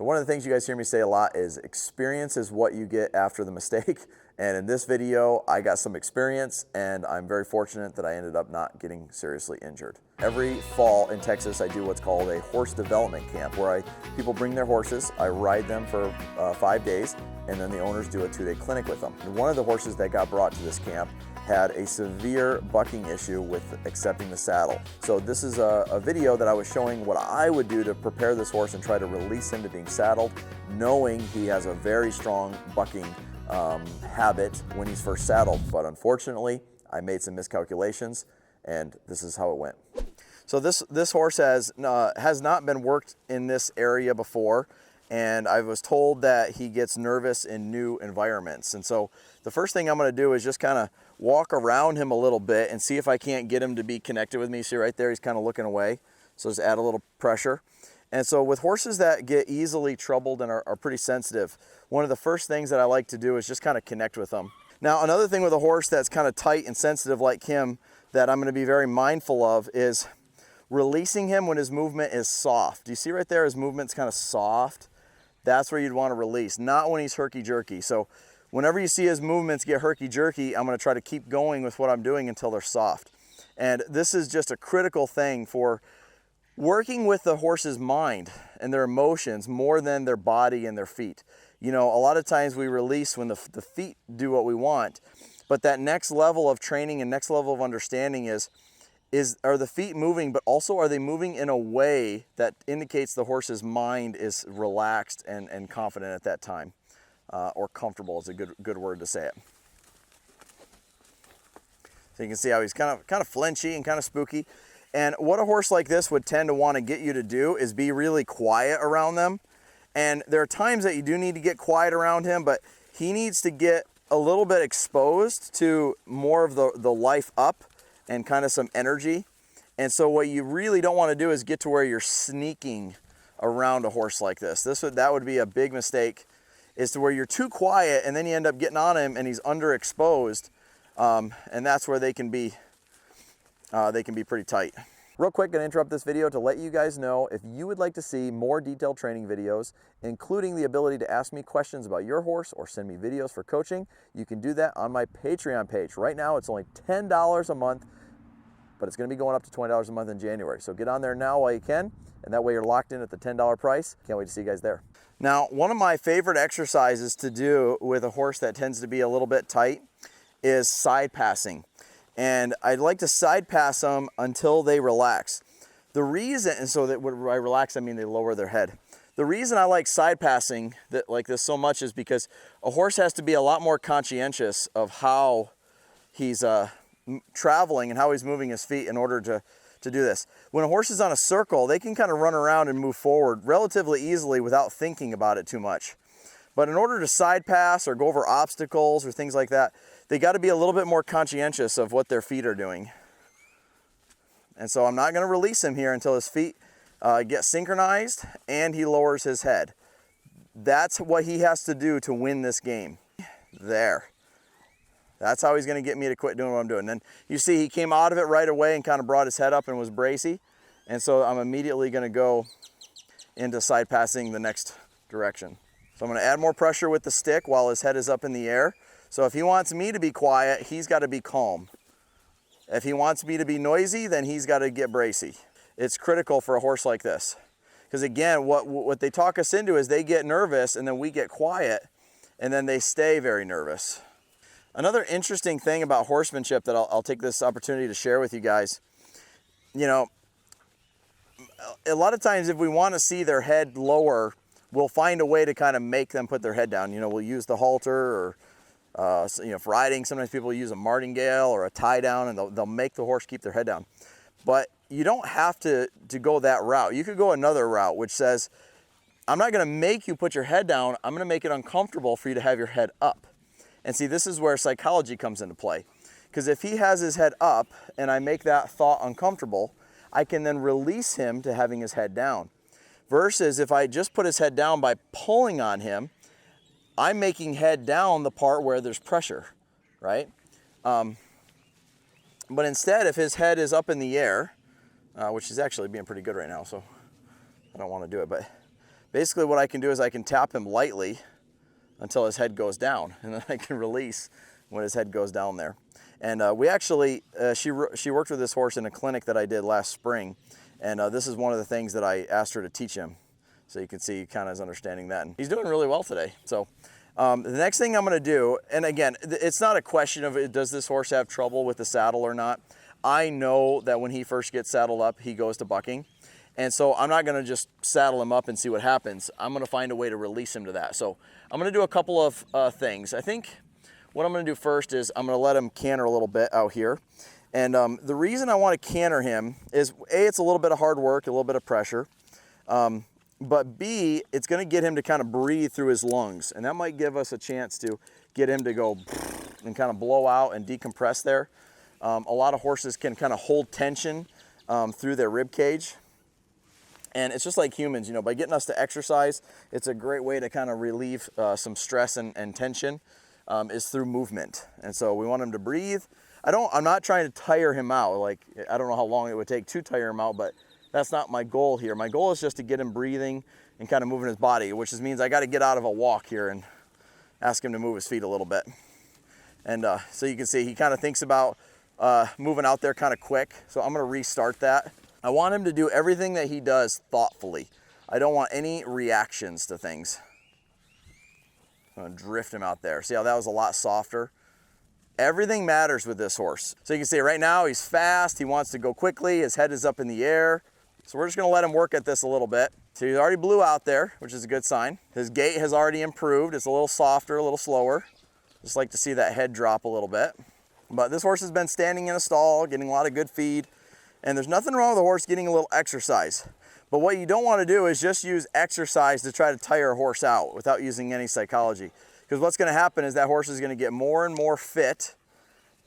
So one of the things you guys hear me say a lot is experience is what you get after the mistake. And in this video, I got some experience and I'm very fortunate that I ended up not getting seriously injured. Every fall in Texas, I do what's called a horse development camp where people bring their horses, I ride them for 5 days, and then the owners do a 2-day clinic with them. And one of the horses that got brought to this camp had a severe bucking issue with accepting the saddle. So this is a video that I was showing what I would do to prepare this horse and try to release him to being saddled, knowing he has a very strong bucking habit when he's first saddled. But unfortunately, I made some miscalculations and this is how it went. So this horse has not been worked in this area before, and I was told that he gets nervous in new environments. And so the first thing I'm going to do is just kind of walk around him a little bit and see if I can't get him to be connected with me. See right there, he's kind of looking away. So just add a little pressure. And so with horses that get easily troubled and are pretty sensitive, one of the first things that I like to do is just kind of connect with them. Now, another thing with a horse that's kind of tight and sensitive like him that I'm going to be very mindful of is releasing him when his movement is soft. Do you see right there, his movement's kind of soft? That's where you'd want to release, not when he's herky-jerky. So whenever you see his movements get herky-jerky, I'm going to try to keep going with what I'm doing until they're soft. And this is just a critical thing for working with the horse's mind and their emotions more than their body and their feet. You know, a lot of times we release when the feet do what we want, but that next level of training and next level of understanding are the feet moving, but also are they moving in a way that indicates the horse's mind is relaxed and confident at that time, or comfortable is a good word to say it. So you can see how he's kind of flinchy and kind of spooky. And what a horse like this would tend to want to get you to do is be really quiet around them. And there are times that you do need to get quiet around him, but he needs to get a little bit exposed to more of the life up and kind of some energy. And so what you really don't want to do is get to where you're sneaking around a horse like this. That would be a big mistake, is to where you're too quiet and then you end up getting on him and he's underexposed, and that's where they can be pretty tight. Real quick, gonna interrupt this video to let you guys know if you would like to see more detailed training videos, including the ability to ask me questions about your horse or send me videos for coaching, you can do that on my Patreon page. Right now, it's only $10 a month, but it's gonna be going up to $20 a month in January. So get on there now while you can, and that way you're locked in at the $10 price. Can't wait to see you guys there. Now, one of my favorite exercises to do with a horse that tends to be a little bit tight is side passing. And I'd like to side pass them until they relax. The reason, and so that when I relax, I mean they lower their head. The reason I like side passing like this so much is because a horse has to be a lot more conscientious of how he's traveling and how he's moving his feet in order to do this. When a horse is on a circle, they can kind of run around and move forward relatively easily without thinking about it too much. But in order to side pass or go over obstacles or things like that, they got to be a little bit more conscientious of what their feet are doing. And so I'm not going to release him here until his feet get synchronized and he lowers his head. That's what he has to do to win this game. There. That's how he's going to get me to quit doing what I'm doing. And then you see he came out of it right away and kind of brought his head up and was bracy. And so I'm immediately going to go into side passing the next direction. So I'm going to add more pressure with the stick while his head is up in the air. So if he wants me to be quiet, he's got to be calm. If he wants me to be noisy, then he's got to get bracy. It's critical for a horse like this. Because again, what they talk us into is they get nervous and then we get quiet and then they stay very nervous. Another interesting thing about horsemanship that I'll take this opportunity to share with you guys, you know, a lot of times if we want to see their head lower, we'll find a way to kind of make them put their head down. You know, we'll use the halter or, you know, for riding, sometimes people use a martingale or a tie down and they'll make the horse keep their head down. But you don't have to go that route. You could go another route, which says, I'm not going to make you put your head down. I'm going to make it uncomfortable for you to have your head up. And see, this is where psychology comes into play. Because if he has his head up and I make that thought uncomfortable, I can then release him to having his head down. Versus if I just put his head down by pulling on him, I'm making head down the part where there's pressure, right? But instead, if his head is up in the air, which is actually being pretty good right now, so I don't want to do it, but basically what I can do is I can tap him lightly until his head goes down, and then I can release when his head goes down there. And we actually, she worked with this horse in a clinic that I did last spring, and this is one of the things that I asked her to teach him. So you can see he kind of is understanding that. And he's doing really well today. So the next thing I'm gonna do, and again, it's not a question of does this horse have trouble with the saddle or not. I know that when he first gets saddled up, he goes to bucking. And so I'm not gonna just saddle him up and see what happens. I'm gonna find a way to release him to that. So I'm gonna do a couple of things. I think what I'm gonna do first is I'm gonna let him canter a little bit out here. And the reason I wanna canter him is A, it's a little bit of hard work, a little bit of pressure. But B, it's gonna get him to kind of breathe through his lungs. And that might give us a chance to get him to go and kind of blow out and decompress there. A lot of horses can kind of hold tension through their rib cage. And it's just like humans, you know, by getting us to exercise, it's a great way to kind of relieve some stress and tension is through movement. And so we want him to breathe. I'm not trying to tire him out. Like, I don't know how long it would take to tire him out, but that's not my goal here. My goal is just to get him breathing and kind of moving his body, which means I got to get out of a walk here and ask him to move his feet a little bit. And so you can see he kind of thinks about moving out there kind of quick. So I'm going to restart that. I want him to do everything that he does thoughtfully. I don't want any reactions to things. I'm gonna drift him out there. See how that was a lot softer? Everything matters with this horse. So you can see right now he's fast, he wants to go quickly, his head is up in the air. So we're just gonna let him work at this a little bit. So he already blew out there, which is a good sign. His gait has already improved. It's a little softer, a little slower. Just like to see that head drop a little bit. But this horse has been standing in a stall, getting a lot of good feed. And there's nothing wrong with the horse getting a little exercise. But what you don't want to do is just use exercise to try to tire a horse out without using any psychology. Because what's going to happen is that horse is going to get more and more fit,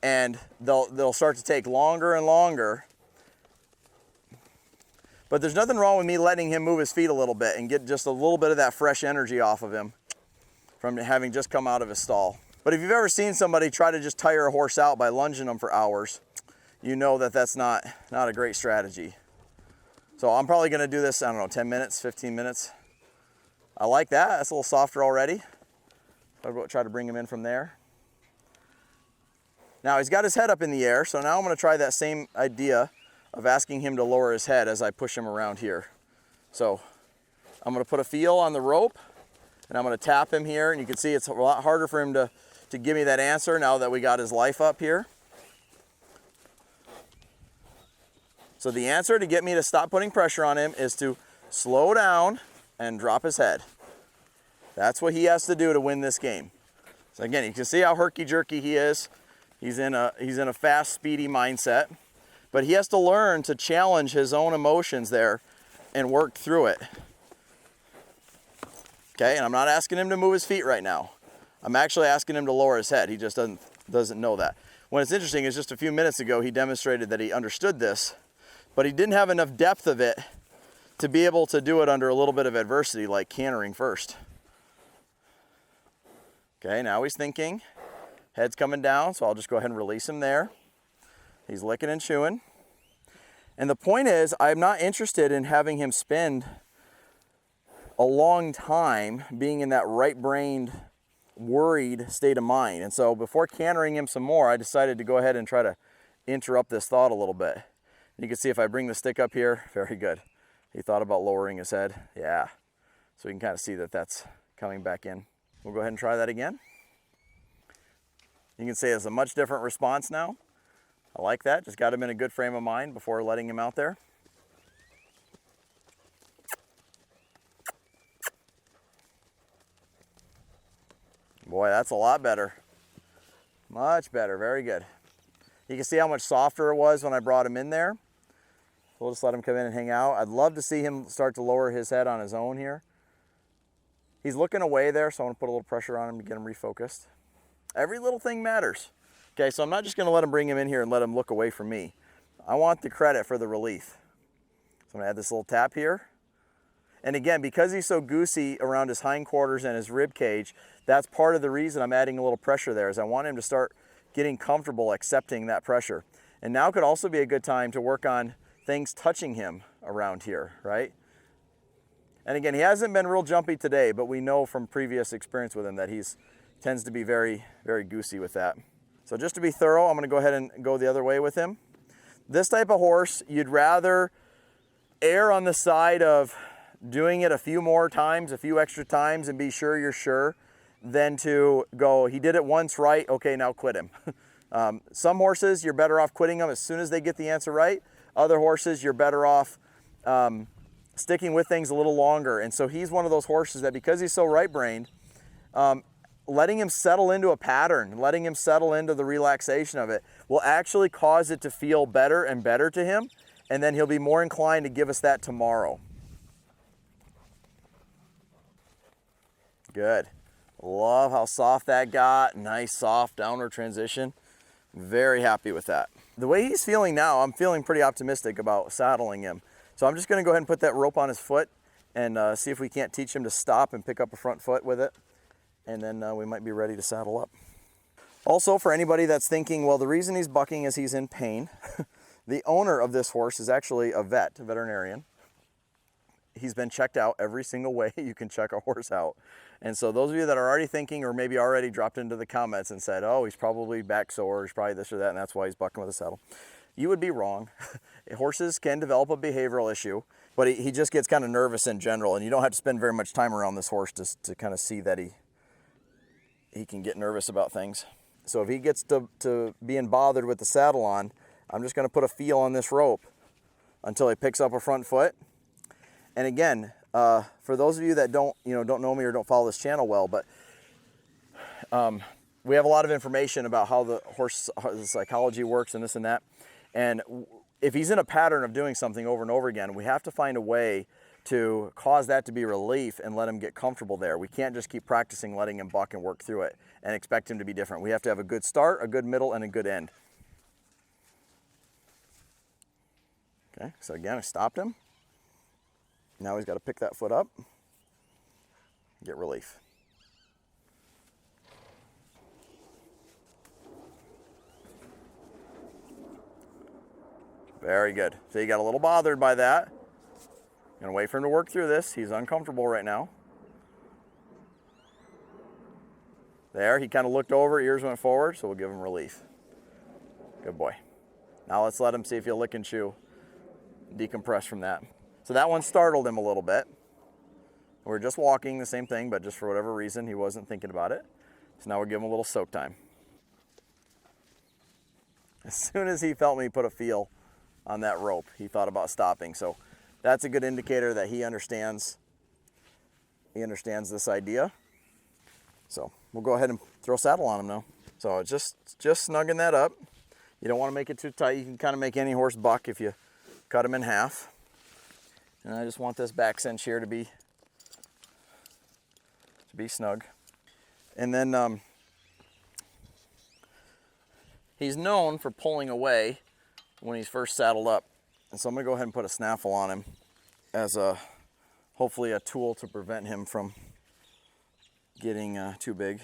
and they'll start to take longer and longer. But there's nothing wrong with me letting him move his feet a little bit and get just a little bit of that fresh energy off of him from having just come out of his stall. But if you've ever seen somebody try to just tire a horse out by lunging them for hours, you know that that's not a great strategy. So I'm probably gonna do this, I don't know, 10 minutes, 15 minutes. I like that, that's a little softer already. I'll try to bring him in from there. Now he's got his head up in the air, so now I'm gonna try that same idea of asking him to lower his head as I push him around here. So I'm gonna put a feel on the rope, and I'm gonna tap him here, and you can see it's a lot harder for him to give me that answer now that we got his life up here. So the answer to get me to stop putting pressure on him is to slow down and drop his head. That's what he has to do to win this game. So again, you can see how herky-jerky he is. He's in a fast, speedy mindset, but he has to learn to challenge his own emotions there and work through it. Okay, and I'm not asking him to move his feet right now. I'm actually asking him to lower his head. He just doesn't know that. When it's interesting is just a few minutes ago, he demonstrated that he understood this, but he didn't have enough depth of it to be able to do it under a little bit of adversity, like cantering first. Okay, now he's thinking. Head's coming down, so I'll just go ahead and release him there. He's licking and chewing. And the point is, I'm not interested in having him spend a long time being in that right-brained, worried state of mind. And so before cantering him some more, I decided to go ahead and try to interrupt this thought a little bit. You can see if I bring the stick up here, very good. He thought about lowering his head, yeah. So we can kind of see that that's coming back in. We'll go ahead and try that again. You can see it's a much different response now. I like that, just got him in a good frame of mind before letting him out there. Boy, that's a lot better. Much better, very good. You can see how much softer it was when I brought him in there. We'll just let him come in and hang out. I'd love to see him start to lower his head on his own here. He's looking away there, so I want to put a little pressure on him to get him refocused. Every little thing matters. Okay, so I'm not just gonna let him bring him in here and let him look away from me. I want the credit for the relief. So I'm gonna add this little tap here. And again, because he's so goosey around his hindquarters and his rib cage, that's part of the reason I'm adding a little pressure there, is I want him to start getting comfortable accepting that pressure. And now could also be a good time to work on things touching him around here, right? And again, he hasn't been real jumpy today, but we know from previous experience with him that tends to be very, very goosey with that. So just to be thorough, I'm gonna go ahead and go the other way with him. This type of horse, you'd rather err on the side of doing it a few more times, a few extra times, and be sure you're sure, than to go, he did it once right, okay, now quit him. Some horses, you're better off quitting them as soon as they get the answer right. Other horses, you're better off sticking with things a little longer. And so he's one of those horses that, because he's so right-brained, letting him settle into a pattern, letting him settle into the relaxation of it, will actually cause it to feel better and better to him, and then he'll be more inclined to give us that tomorrow. Good. Love how soft that got. Nice soft downward transition. Very happy with that. The way he's feeling now, I'm feeling pretty optimistic about saddling him. So I'm just gonna go ahead and put that rope on his foot and see if we can't teach him to stop and pick up a front foot with it. And then we might be ready to saddle up. Also, for anybody that's thinking, well, the reason he's bucking is he's in pain, the owner of this horse is actually a veterinarian. He's been checked out every single way you can check a horse out. And so those of you that are already thinking, or maybe already dropped into the comments and said, oh, he's probably back sore, he's probably this or that, and that's why he's bucking with a saddle, you would be wrong. Horses can develop a behavioral issue, but he just gets kind of nervous in general, and you don't have to spend very much time around this horse to kind of see that he can get nervous about things. So if he gets to being bothered with the saddle on, I'm just going to put a feel on this rope until he picks up a front foot. And again, for those of you that don't know me or don't follow this channel well, but we have a lot of information about how the psychology works and this and that. And if he's in a pattern of doing something over and over again, we have to find a way to cause that to be relief and let him get comfortable there. We can't just keep practicing letting him buck and work through it and expect him to be different. We have to have a good start, a good middle, and a good end. Okay, so again, I stopped him. Now he's got to pick that foot up, get relief. Very good. So you got a little bothered by that. Gonna wait for him to work through this. He's uncomfortable right now. There, he kind of looked over, ears went forward, so we'll give him relief. Good boy. Now let's let him see if he'll lick and chew, decompress from that. So that one startled him a little bit. We're just walking, the same thing, but just for whatever reason, he wasn't thinking about it. So now we're giving him a little soak time. As soon as he felt me put a feel on that rope, he thought about stopping. So that's a good indicator that he understands this idea. So we'll go ahead and throw saddle on him now. So just snugging that up. You don't want to make it too tight. You can kind of make any horse buck if you cut him in half. And I just want this back cinch here to be snug. And then he's known for pulling away when he's first saddled up. And so I'm gonna go ahead and put a snaffle on him as hopefully a tool to prevent him from getting too big.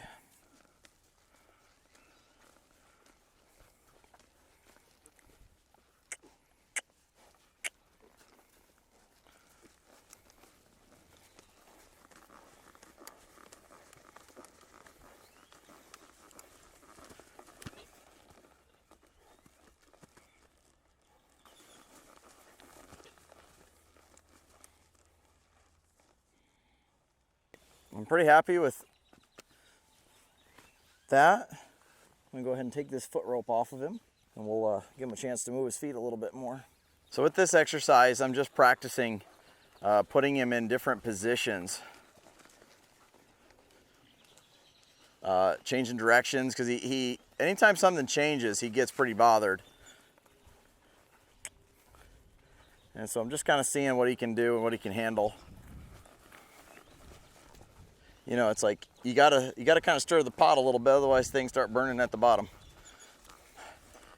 I'm pretty happy with that. I'm gonna go ahead and take this foot rope off of him, and we'll give him a chance to move his feet a little bit more. So with this exercise, I'm just practicing putting him in different positions, changing directions, because he anytime something changes, he gets pretty bothered. And so I'm just kind of seeing what he can do and what he can handle. You know, it's like you gotta kind of stir the pot a little bit, otherwise things start burning at the bottom.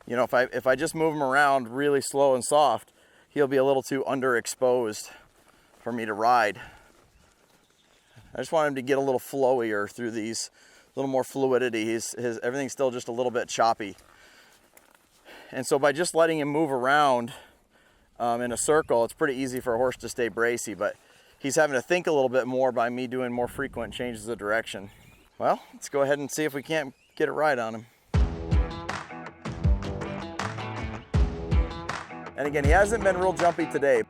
You know, if I just move him around really slow and soft, he'll be a little too underexposed for me to ride. I just want him to get a little flowier through these, a little more fluidity. Everything's still just a little bit choppy. And so by just letting him move around in a circle, it's pretty easy for a horse to stay bracy. But he's having to think a little bit more by me doing more frequent changes of direction. Well, let's go ahead and see if we can't get it right on him. And again, he hasn't been real jumpy today.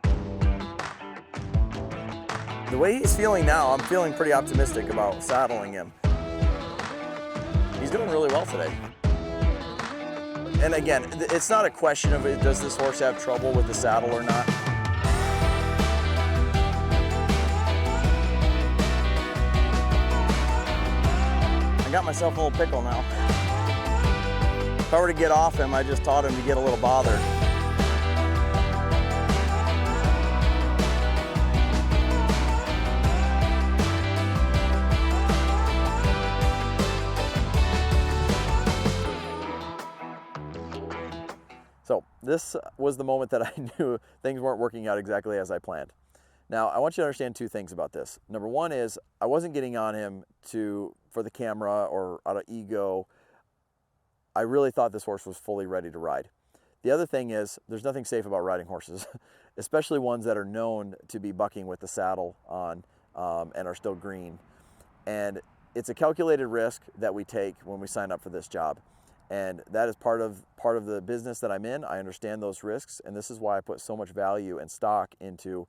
The way he's feeling now, I'm feeling pretty optimistic about saddling him. He's doing really well today. And again, it's not a question of does this horse have trouble with the saddle or not. I got myself a little pickle now. If I were to get off him, I just taught him to get a little bothered. So this was the moment that I knew things weren't working out exactly as I planned. Now, I want you to understand two things about this. Number one is I wasn't getting on him for the camera or out of ego. I really thought this horse was fully ready to ride. The other thing is there's nothing safe about riding horses, especially ones that are known to be bucking with the saddle on and are still green. And it's a calculated risk that we take when we sign up for this job. And that is part of the business that I'm in. I understand those risks, and this is why I put so much value and stock into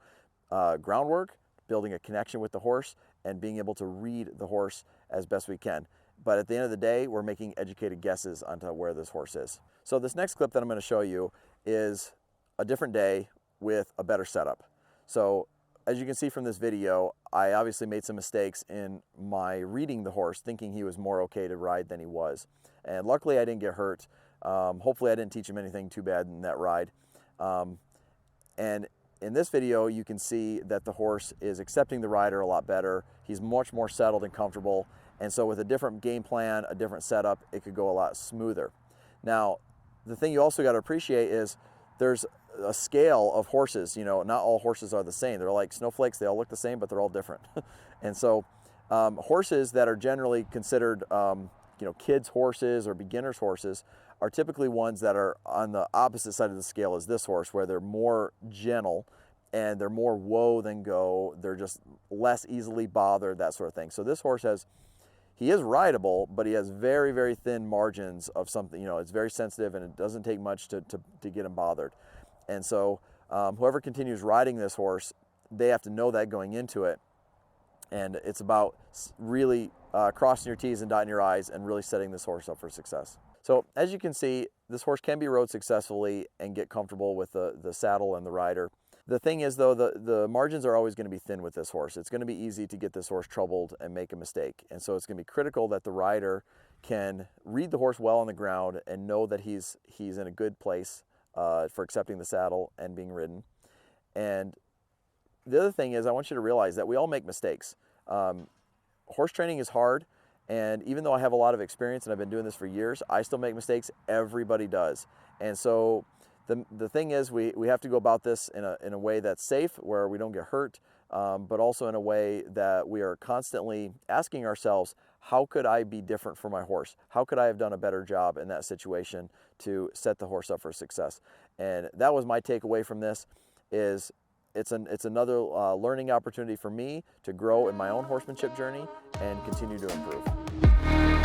groundwork, building a connection with the horse, and being able to read the horse as best we can. But at the end of the day, we're making educated guesses onto where this horse is. So this next clip that I'm going to show you is a different day with a better setup. So as you can see from this video, I obviously made some mistakes in my reading the horse, thinking he was more okay to ride than he was. And luckily I didn't get hurt. Hopefully I didn't teach him anything too bad in that ride. And in this video, you can see that the horse is accepting the rider a lot better. He's much more settled and comfortable. And so with a different game plan, a different setup, it could go a lot smoother. Now, the thing you also got to appreciate is there's a scale of horses. You know, not all horses are the same. They're like snowflakes. They all look the same, but they're all different. And so horses that are generally considered kids' horses or beginners' horses are typically ones that are on the opposite side of the scale as this horse, where they're more gentle and they're more whoa than go. They're just less easily bothered, that sort of thing. So this horse he is rideable, but he has very, very thin margins of something, it's very sensitive and it doesn't take much to get him bothered. And so whoever continues riding this horse, they have to know that going into it. And it's about really crossing your T's and dotting your I's and really setting this horse up for success. So as you can see, this horse can be rode successfully and get comfortable with the saddle and the rider. The thing is though, the margins are always going to be thin with this horse. It's going to be easy to get this horse troubled and make a mistake. And so it's going to be critical that the rider can read the horse well on the ground and know that he's in a good place for accepting the saddle and being ridden. And the other thing is I want you to realize that we all make mistakes. Horse training is hard, and even though I have a lot of experience and I've been doing this for years, I still make mistakes. Everybody does. And so the thing is we have to go about this in a way that's safe, where we don't get hurt, but also in a way that we are constantly asking ourselves, how could I be different for my horse? How could I have done a better job in that situation to set the horse up for success? And that was my takeaway from this. It's another learning opportunity for me to grow in my own horsemanship journey and continue to improve.